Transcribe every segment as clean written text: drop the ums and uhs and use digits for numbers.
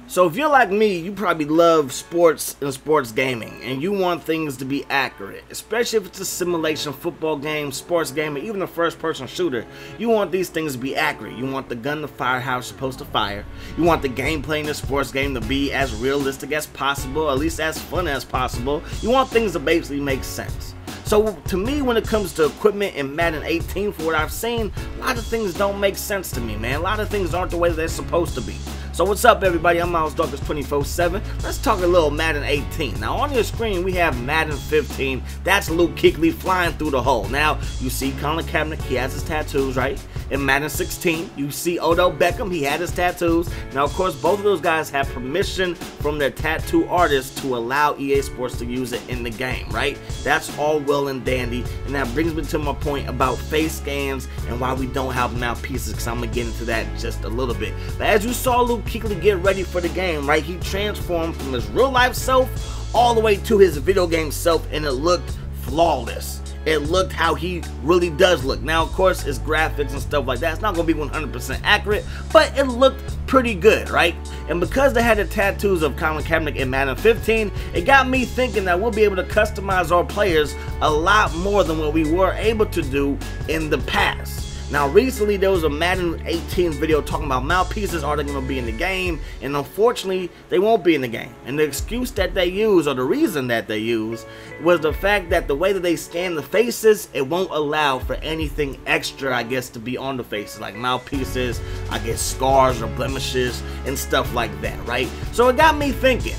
So if you're like me, you probably love sports and sports gaming, and you want things to be accurate, especially if it's a simulation football game, sports game, or even a first-person shooter. You want these things to be accurate. You want the gun to fire how it's supposed to fire. You want the gameplay in the sports game to be as realistic as possible, at least as fun as possible. You want things to basically make sense. So to me, when it comes to equipment in Madden 18, for what I've seen, a lot of things don't make sense to me, man. A lot of things aren't the way they're supposed to be. So what's up, everybody? I'm Miles Darkness 24/7. Let's talk a little Madden 18. Now on your screen we have Madden 15. That's Luke Kuechly flying through the hole. Now you see Colin Kaepernick, he has his tattoos, right? In Madden 16, you see Odell Beckham, he had his tattoos. Now of course both of those guys have permission from their tattoo artists to allow EA Sports to use it in the game, right? That's all well and dandy, and that brings me to my point about face scans and why we don't have mouthpieces, because I'm gonna get into that in just a little bit. But as you saw Luke Kuechly get ready for the game, right? He transformed from his real life self all the way to his video game self, and it looked flawless. It looked how he really does look. Now, of course, it's graphics and stuff like that. It's not going to be 100% accurate, but it looked pretty good, right? And because they had the tattoos of Colin Kaepernick in Madden 15, it got me thinking that we'll be able to customize our players a lot more than what we were able to do in the past. Now recently there was a Madden 18 video talking about mouthpieces, are they going to be in the game, and unfortunately they won't be in the game. And the excuse that they use, or the reason that they use, was the fact that the way that they scan the faces, it won't allow for anything extra, I guess, to be on the faces, like mouthpieces, I guess scars or blemishes and stuff like that, right? So it got me thinking,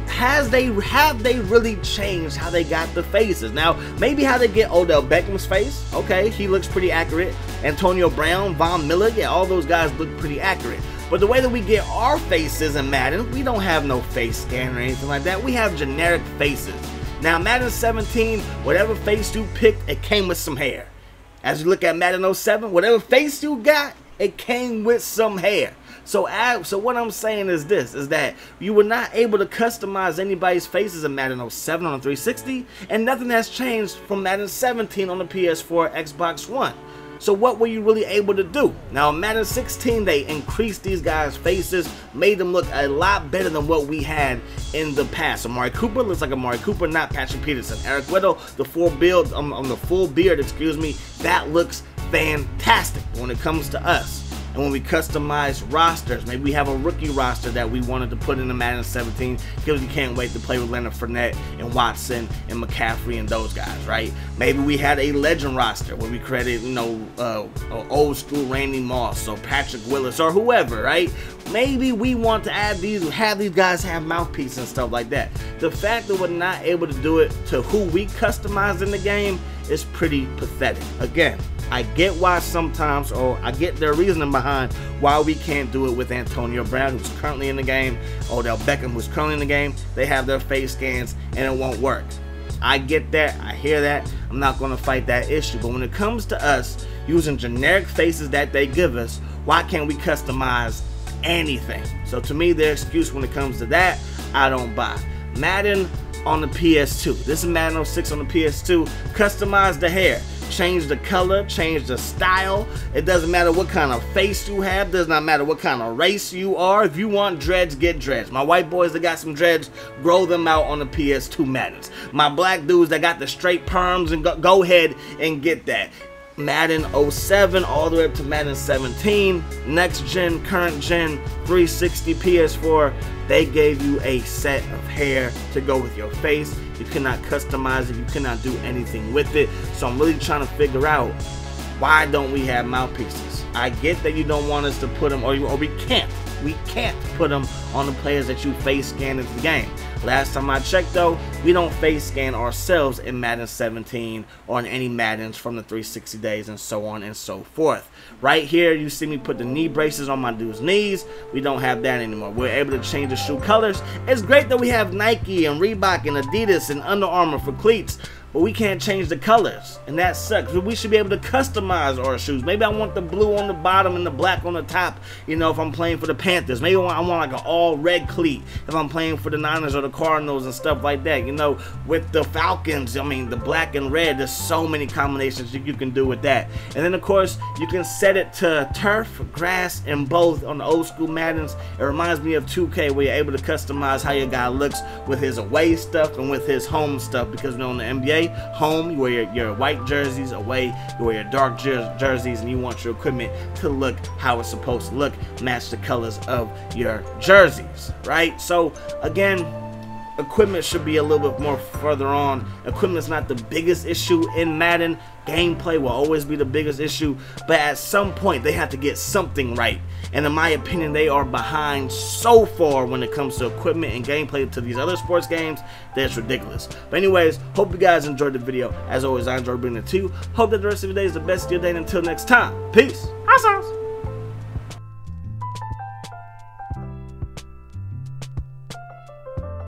have they really changed how they got the faces? Now, maybe how they get Odell Beckham's face, okay, he looks pretty accurate. Antonio Brown, Von Miller, yeah, all those guys look pretty accurate. But the way that we get our faces in Madden, we don't have no face scan or anything like that. We have generic faces. Now, Madden 17, whatever face you picked, it came with some hair. As you look at Madden 07, whatever face you got, it came with some hair. So what I'm saying is this, is that you were not able to customize anybody's faces in Madden 07 on the 360, and nothing has changed from Madden 17 on the PS4, Xbox One. So what were you really able to do? Now in Madden 16, they increased these guys' faces, made them look a lot better than what we had in the past. Amari Cooper looks like Amari Cooper, not Patrick Peterson. Eric Weddle, the full beard, excuse me, that looks fantastic when it comes to us. And when we customize rosters, maybe we have a rookie roster that we wanted to put in the Madden 17 because we can't wait to play with Leonard Fournette and Watson and McCaffrey and those guys, right? Maybe we had a legend roster where we created, you know, old school Randy Moss or Patrick Willis or whoever, right? Maybe we want to add these, have these guys have mouthpieces and stuff like that. The fact that we're not able to do it to who we customize in the game is pretty pathetic. Again, I get why sometimes, or I get their reasoning behind why we can't do it with Antonio Brown, who's currently in the game, Odell Beckham, who's currently in the game. They have their face scans and it won't work. I get that, I hear that, I'm not going to fight that issue. But when it comes to us using generic faces that they give us, why can't we customize anything? So to me, their excuse when it comes to that, I don't buy. Madden on the PS2. This is Madden 06 on the PS2. Customize the hair. Change the color, change the style. It doesn't matter what kind of face you have, does not matter what kind of race you are. If you want dreads, get dreads. My white boys that got some dreads, grow them out on the PS2 Maddens. My black dudes that got the straight perms, and go ahead and get that. Madden 07 all the way up to Madden 17, next gen, current gen, 360, PS4, they gave you a set of hair to go with your face. You cannot customize it, you cannot do anything with it. So I'm really trying to figure out, why don't we have mouthpieces? I get that you don't want us to put them, or we can't put them on the players that you face scan into the game. Last time I checked though, we don't face scan ourselves in Madden 17 or in any Maddens from the 360 days and so on and so forth. Right here you see me put the knee braces on my dude's knees. We don't have that anymore. We're able to change the shoe colors. It's great that we have Nike and Reebok and Adidas and Under Armour for cleats, but we can't change the colors, and that sucks. We should be able to customize our shoes. Maybe I want the blue on the bottom and the black on the top, you know, if I'm playing for the Panthers. Maybe I want like an all red cleat if I'm playing for the Niners or the Cardinals and stuff like that. You know, with the Falcons, I mean, the black and red, there's so many combinations you can do with that. And then of course you can set it to turf, grass, and both on the old school Maddens. It reminds me of 2K, where you're able to customize how your guy looks with his away stuff and with his home stuff, because you know, in the NBA, home you wear your white jerseys, away you wear your dark jerseys, and you want your equipment to look how it's supposed to look, match the colors of your jerseys, right? So again, equipment should be a little bit more further on. Equipment's not the biggest issue in Madden. Gameplay will always be the biggest issue, but at some point they have to get something right, and in my opinion they are behind so far when it comes to equipment and gameplay to these other sports games that's ridiculous. But anyways, hope you guys enjoyed the video. As always, I enjoyed bringing it to you. Hope that the rest of your day is the best of your day, and until next time, peace. Awesome.